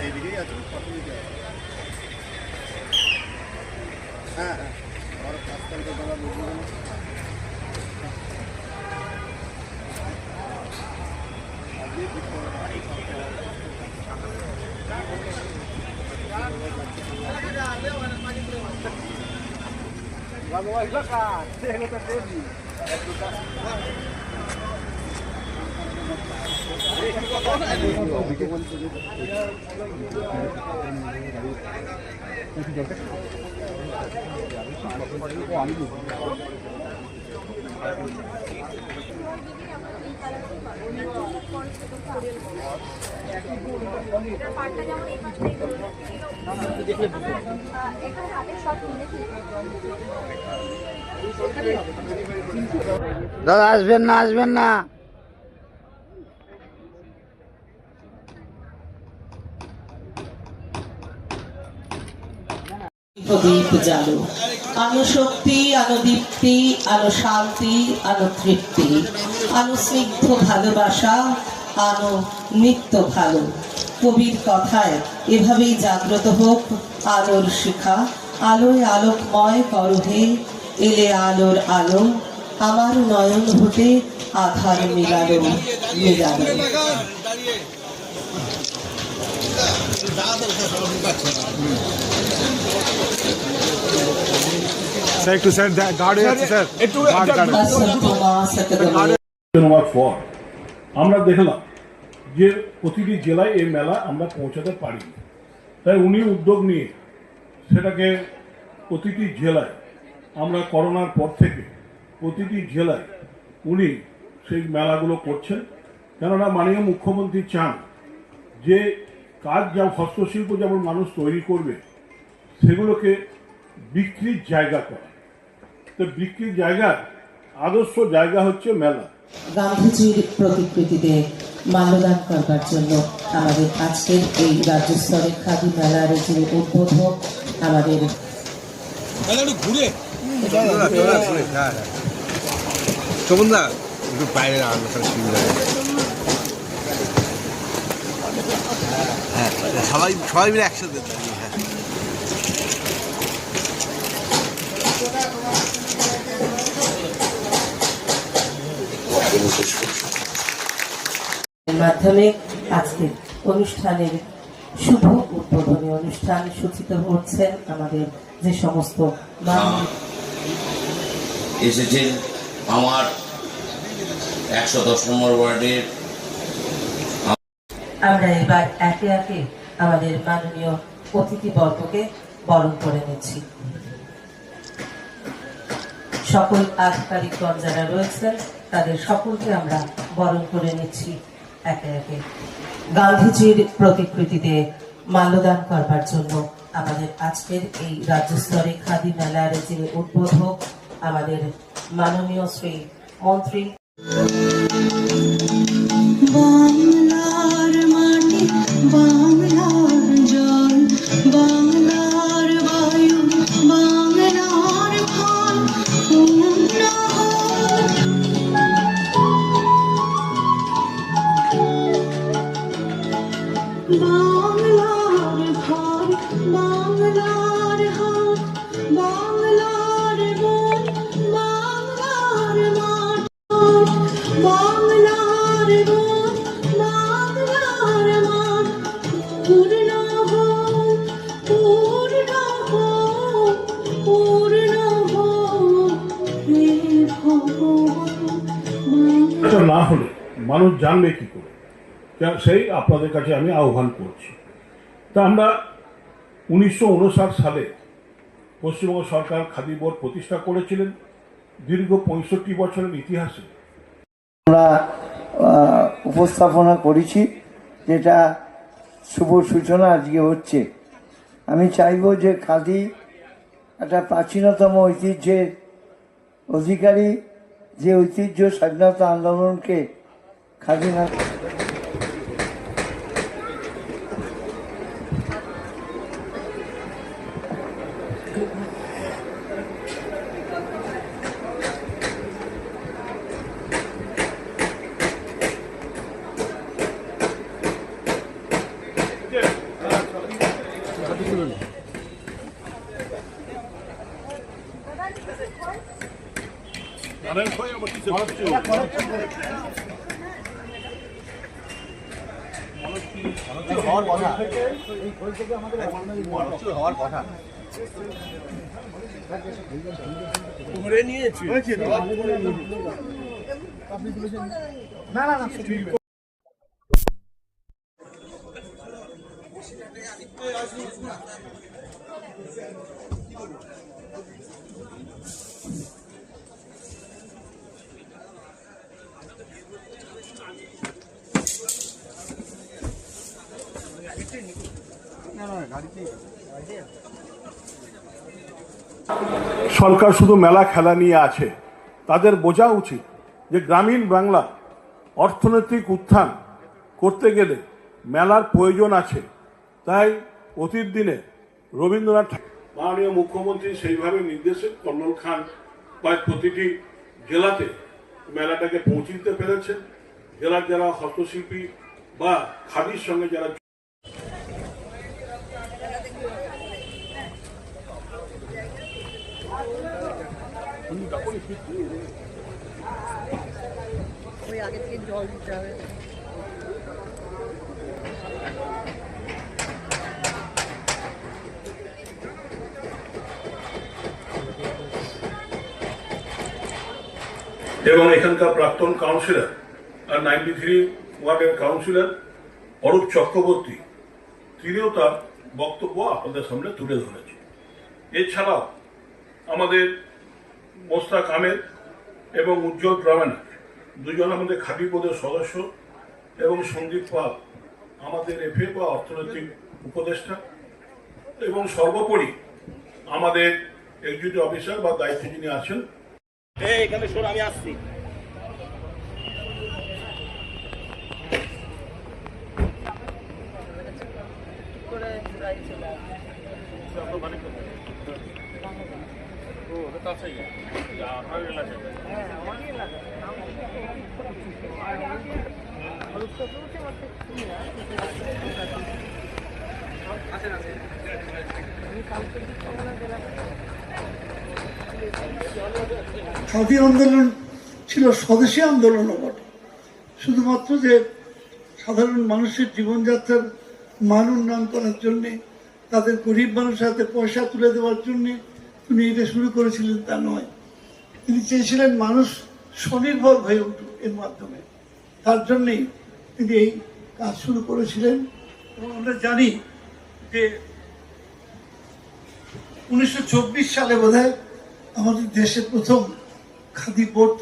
এইদিকেই আছে, হ্যাঁ হ্যাঁ, আমার 5 তারিখে বেলা বুঝবো না। দাদা আসবেন না, আসবেন না। প্রদীপ জালো, আনো শক্তি, আনো দীপ্তি, আনো শান্তি, আনো তৃপ্তি, আনো স্নিগ্ধ ভালোবাসা, আনো নিত্য ভালো। কবির কথায় এভাবেই জাগ্রত হোক আলোর শিখা। আলোয় আলোকময় করো হে, এলে আলোর আলো, আমার নয়ন হতে আধার মিলালো মিলালো। স্যার একটু স্যার গার্ড হয়ে যাচ্ছে স্যার, একটু পর আমরা দেখলাম যে প্রতিটি জেলায় এই মেলা আমরা পৌঁছাতে পারি, তাই উনি উদ্যোগ নিয়ে সেটাকে প্রতিটি জেলায় আমরা করোনার পর থেকে প্রতিটি জেলায় উনি সেই মেলাগুলো করছেন। কেননা মাননীয় মুখ্যমন্ত্রী চান যে কাজ যা হস্তশিল্প যেমন মানুষ তৈরি করবে সেগুলোকে বিক্রির জায়গা করা। তো বিক্রির জায়গার আদর্শ জায়গা হচ্ছে মেলা। গান্ধীজির প্রতিকৃতিতে মাল্যদান করবার জন্য আমাদের আজকের এই রাজ্য স্তরের খাদি মেলার যে উদ্বোধক আমাদের ঘুরে একটু বাইরে হ্যাঁ, সবাই সবাই মিলে একসাথে মাধ্যমে আজকের অনুষ্ঠানের শুভ উদ্বোধনী অনুষ্ঠান সূচিত হচ্ছেন আমাদের যে সমস্ত এসেছেন আমার 110 নম্বর ওয়ার্ডের। আমরা এবার একে একে আমাদের মাননীয় অতিথিবর্গকে বরণ করে নিচ্ছি। সকল আধিকারিকগণ যারা রয়েছেন তাদের সকলকে আমরা বরণ করে নিচ্ছি একে একে। গান্ধীজির প্রতিকৃতিতে মাল্যদান করবার জন্য আমাদের আজকের এই রাজ্য স্তরে খাদি মেলার যে উদ্বোধক আমাদের মাননীয় শ্রী মন্ত্রী। বাংলার মাটি, বাংলার জল, বাংলার বায়ু, বাংলার ফল, বাংলার ঘর, বাংলার হাট, বাংলার বন, বাংলার মাঠ, বাংলার বন, বাংলার মাঠ, পূর্ণ হোক, পূর্ণ হোক, পূর্ণ হোক হে ভগবান। না হলে মানুষ জানবে কি করে, সেই আপনাদের কাছে আমি আহ্বান করছি। তা আমরা 1959 সালে পশ্চিমবঙ্গ সরকার খাদি বোর্ড প্রতিষ্ঠা করেছিলেন। দীর্ঘ 65 বছরের ইতিহাসে আমরা উপস্থাপনা করেছি, যেটা শুভ সূচনা আজকে হচ্ছে। আমি চাইব যে খাদি একটা প্রাচীনতম ঐতিহ্যের অধিকারী, যে ঐতিহ্য স্বাধীনতা আন্দোলনকে খাদি হওয়ার কথা, হওয়ার কথা। সরকার শুধু মেলা খেলা নিয়ে আছে, তাদের বোঝা উচিত যে গ্রামীণ বাংলা অর্থনৈতিক উত্থান করতে গেলে মেলার প্রয়োজন আছে। তাই অতীত দিনে রবীন্দ্রনাথ মাননীয় মুখ্যমন্ত্রী সেইভাবে নির্দেশে কর্নল খান প্রায় প্রতিটি জেলাতে মেলাটাকে পৌঁছে দিতে পেরেছেন। জেলার যারা হস্তশিল্পী বা খাদির সঙ্গে যারা এবং এখানকার প্রাক্তন কাউন্সিলর আর 93 ওয়ার্ডের কাউন্সিলর অরূপ চক্রবর্তী, তিনিও তার বক্তব্য আপনাদের সামনে তুলে ধরেছেন। এছাড়াও আমাদের মোস্তাক আহমেদ এবং উজ্জ্বল প্রামাণিক দুজন আমাদের খাদি বোর্ডের সদস্য এবং সন্দীপ পাল আমাদের এফএ বা অর্থনৈতিক উপদেষ্টা, এবং সর্বোপরি আমাদের এক্সিকিউটিভ অফিসার বা দায়িত্বে যিনি আছেন। এখানে শোন, আমি আসছি। খাদি আন্দোলন ছিল স্বদেশী আন্দোলনও বটে, শুধুমাত্র যে সাধারণ মানুষের জীবনযাত্রার মান উন্নয়ন করার জন্যে, তাদের গরিব মানুষের হাতে পয়সা তুলে দেওয়ার জন্যে তিনি এটা শুরু করেছিলেন তা নয়। তিনি চেয়েছিলেন মানুষ স্বনির্ভর হয়ে উঠুক এর মাধ্যমে, তার জন্যেই তিনি এই কাজ শুরু করেছিলেন। এবং আমরা জানি যে 1924 সালে বোধহয় আমাদের দেশে প্রথম খাদি বোর্ড।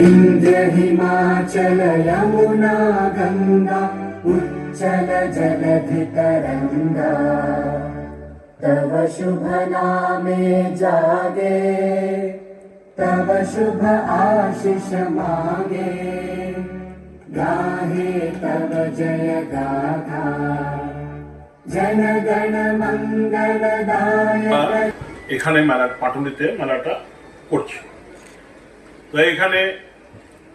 विंध्य हिमाचल यमुना गंगा उच्चल जलधि तरंगा तव शुभ नामे जागे तव शुभ आशीष मागे गाहे तव जय गाथा जन गण मंगलदायक। এখানে মেলার পাটুলিতে মেলাটা করছে। তো এখানে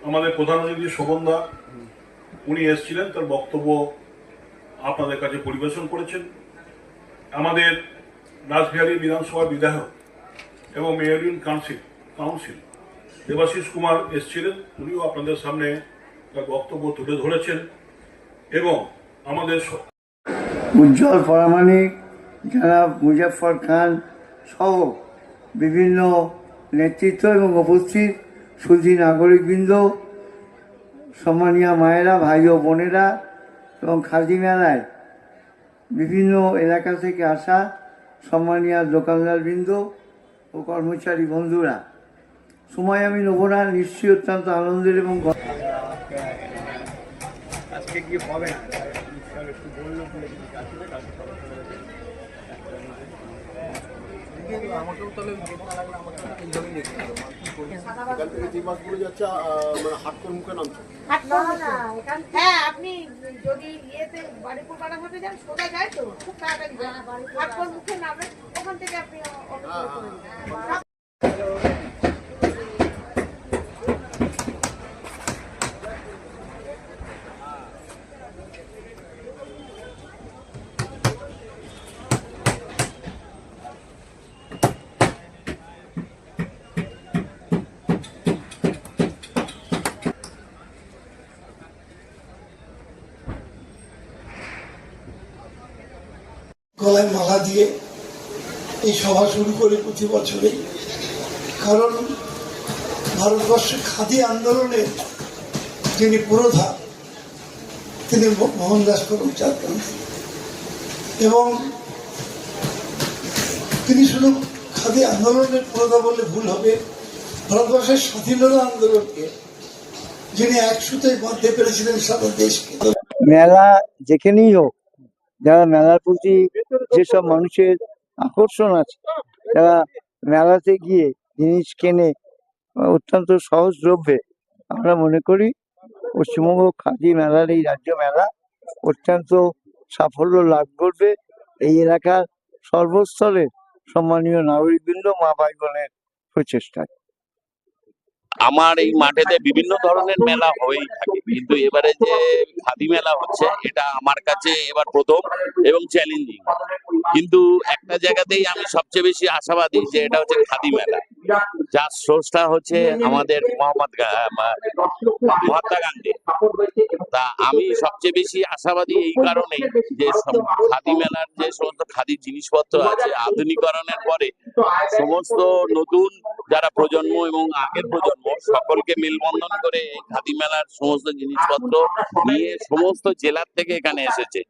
আমাদের প্রধান অতিথি শোভনদা উনি এসেছিলেন, তার বক্তব্য আপনাদের কাছে পরিবেশন করেছেন। আমাদের রাসবিহারী বিধানসভার বিধায়ক এবং মেয়রিন কাউন্সিল দেবাশিস কুমার এসেছিলেন, উনিও আপনাদের সামনে তার বক্তব্য তুলে ধরেছেন। এবং আমাদের উজ্জ্বল প্রামাণিক, জনাব মুজাফফর খান সহ বিভিন্ন নেতৃত্ব এবং উপস্থিত সুধী নাগরিকবৃন্দ, সম্মানীয় মায়েরা, ভাই ও বোনেরা এবং খাদি মেলায় বিভিন্ন এলাকা থেকে আসা সম্মানীয় দোকানদারবৃন্দ ও কর্মচারী বন্ধুরা, সময় আমি নেব না, নিশ্চয়ই অত্যন্ত আনন্দের এবং আজকে কি হবে না আমাকেও তাহলে এখান থেকে যে মাছগুলো যাচ্ছে মানে হাটকোর মুখে নামছে। হ্যাঁ, আপনি যদি ইয়েতে বাড়িপুর বাড়াঘাটে যান, সোজা যায় তো খুব তাড়াতাড়ি হাটকোর মুখে নামবেন, ওখান থেকে আপনি অটো করে নেবেন। গলায় মালা দিয়ে এই সভা শুরু করি প্রতি বছরেই। কারণ ভারতবর্ষের খাদি আন্দোলনের যিনি পুরোধা তিনি মোহনদাস করমচাঁদ গান্ধী, এবং তিনি শুধু খাদি আন্দোলনের পুরোধা বললে ভুল হবে, ভারতবর্ষের স্বাধীনতা আন্দোলনকে যিনি এক সুতোয় বাঁধতে পেরেছিলেন সারা দেশকে। মেলা যেখানেই হোক, যারা মেলার প্রতি যেসব মানুষের আকর্ষণ আছে, তারা মেলাতে গিয়ে জিনিস কেনে অত্যন্ত সহজলভ্যে, আমরা মনে করি পশ্চিমবঙ্গ খাদি মেলার এই রাজ্য মেলা অত্যন্ত সাফল্য লাভ করবে এই এলাকার সর্বস্তরের সম্মানীয় নাগরিকবৃন্দ, মা ভাই বোনের প্রচেষ্টায়। আমার এই মাঠেতে বিভিন্ন ধরনের মেলা হয়েই থাকে, কিন্তু এবারে যে খাদি মেলা হচ্ছে এটা আমার কাছে এবার প্রথম এবং চ্যালেঞ্জিং। কিন্তু একটা জায়গাতেই আমি সবচেয়ে বেশি আশাবাদী যে এটা হচ্ছে খাদি মেলা, যার স্রষ্টা হচ্ছে আমাদের মহাত্মা গান্ধী। তা আমি সবচেয়ে বেশি আশাবাদী এই কারণেই যে খাদি মেলার যে সমস্ত খাদি জিনিসপত্র আছে আধুনিকরণের পরে সমস্ত নতুন যারা প্রজন্ম এবং আগের প্রজন্ম সকলকে মেলবন্ধন করে এই খাদি মেলার সমস্ত জিনিসপত্র নিয়ে সমস্ত জেলার থেকে এখানে এসেছে,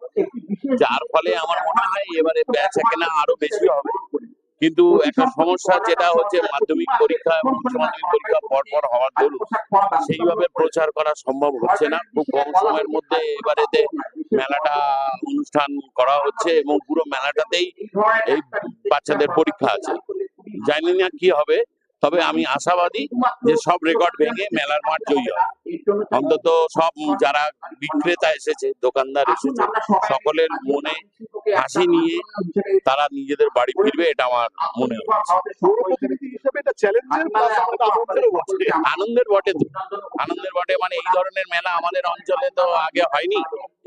যার ফলে আমার মনে হয় এবারে বেচা কেনা আরো বেশি হবে। কিন্তু একটা সমস্যা যেটা হচ্ছে মাধ্যমিক পরীক্ষা এবং উচ্চ মাধ্যমিক পরীক্ষা পরপর হওয়ার দরুন সেইভাবে প্রচার করা সম্ভব হচ্ছে না। খুব কম সময়ের মধ্যে এবারেতে মেলাটা অনুষ্ঠান করা হচ্ছে এবং পুরো মেলাটাতেই এই বাচ্চাদের পরীক্ষা আছে। জানি না কি হবে, তবে আমি আশাবাদী যে সব রেকর্ড ভেঙে মেলার মাঠ জয়ী হবে। অন্তত সব যারা বিক্রেতা এসেছে, দোকানদার এসেছে, সকলের মনে হাসি নিয়ে তারা নিজেদের বাড়ি ফিরবে, এটা আমার মনে হচ্ছে। আনন্দের বটে তো, আনন্দের বটে মানে এই ধরনের মেলা আমাদের অঞ্চলে তো আগে হয়নি,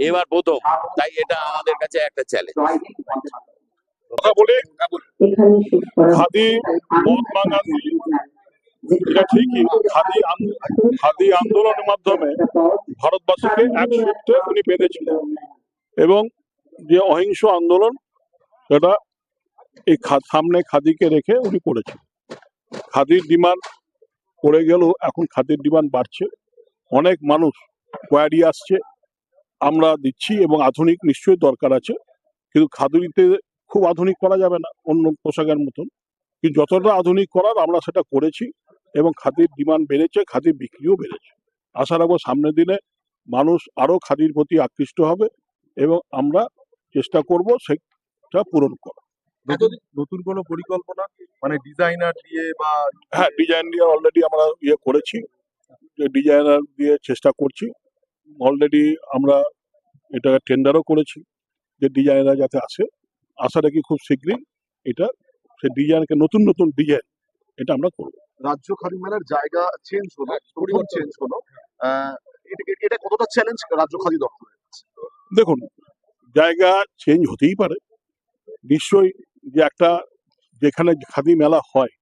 এবার প্রথম, তাই এটা আমাদের কাছে একটা চ্যালেঞ্জ। কথা বলে খাদি মহাত্মা গান্ধী, এটা ঠিকই, খাদি আন্দোলনের মাধ্যমে ভারতবাসীকে এক সূত্রে উনি বেঁধেছিলেন, এবং যে অহিংস আন্দোলন সেটা এই সামনে খাদিকে রেখে উনি করেছেন। খাদির ডিমান্ড পড়ে গেল, এখন খাদির ডিমান্ড বাড়ছে, অনেক মানুষ কোয়ারি আসছে, আমরা দিচ্ছি এবং আধুনিক নিশ্চয়ই দরকার আছে, কিন্তু খাদিতে খুব আধুনিক করা যাবে না অন্য পোশাকের মতন, কিন্তু যতটা আধুনিক করার আমরা সেটা করেছি এবং খাদির ডিমান্ড বেড়েছে, খাদির বিক্রিও বেড়েছে। আশা রাখবো সামনের দিনে মানুষ আরো খাদির প্রতি আকৃষ্ট হবে এবং আমরা চেষ্টা করব সেটা পূরণ করা। নতুন কোনো পরিকল্পনা মানে ডিজাইনার দিয়ে বা হ্যাঁ, ডিজাইন দিয়ে অলরেডি আমরা করেছি, ডিজাইনার দিয়ে চেষ্টা করছি। অলরেডি আমরা এটা টেন্ডারও করেছি যে ডিজাইনার যাতে আসে। আশা রাখি খুব শীঘ্রই এটা সেই ডিজাইনকে নতুন নতুন ডিজাইন এটা আমরা করব। রাজ্য খাদি মেলার জায়গা চেঞ্জ হলো, পরিবর্তন চেঞ্জ হলো, এটা কতটা চ্যালেঞ্জ রাজ্য খাদি দপ্তরের কাছে? দেখুন, জায়গা চেঞ্জ হতেই পারে নিশ্চয়ই, যে একটা যেখানে খাদি মেলা হয়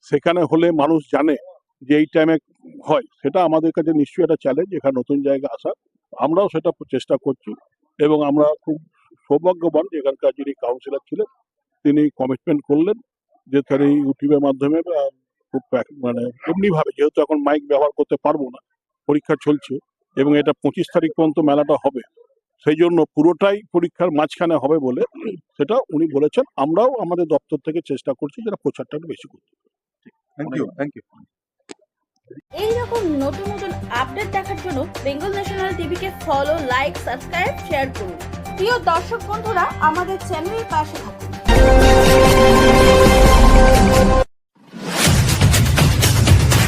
সেখানে হলে মানুষ জানে যে এই টাইমে হয়, সেটা আমাদের কাছে নিশ্চয়ই একটা চ্যালেঞ্জ এখানে নতুন জায়গা আসা। আমরাও সেটা চেষ্টা করছি এবং আমরা খুব সৌভাগ্যবান যে এখানকার যিনি কাউন্সিলর ছিলেন তিনি কমিটমেন্ট করলেন যে তার এই ইউটিউবের মাধ্যমে খুব মানে এমনিভাবে, যেহেতু এখন মাইক ব্যবহার করতে পারবো না, পরীক্ষা চলছে এবং এটা 25 তারিখ পর্যন্ত মেলাটা হবে, সেই জন্য পুরোটাই পরীক্ষার মাঝখানে হবে বলে সেটা উনি বলেছেন। আমরাও আমাদের দপ্তর থেকে চেষ্টা করছি যেটা প্রচারটা বেশি করতে। Thank you. এইরকম নতুন নতুন আপডেট দেখার জন্য বেঙ্গল ন্যাশনাল টিভিকে ফলো, লাইক, সাবস্ক্রাইব, শেয়ার করুন। প্রিয় দর্শক বন্ধুরা, আমাদের চ্যানেলের পাশে থাকুন।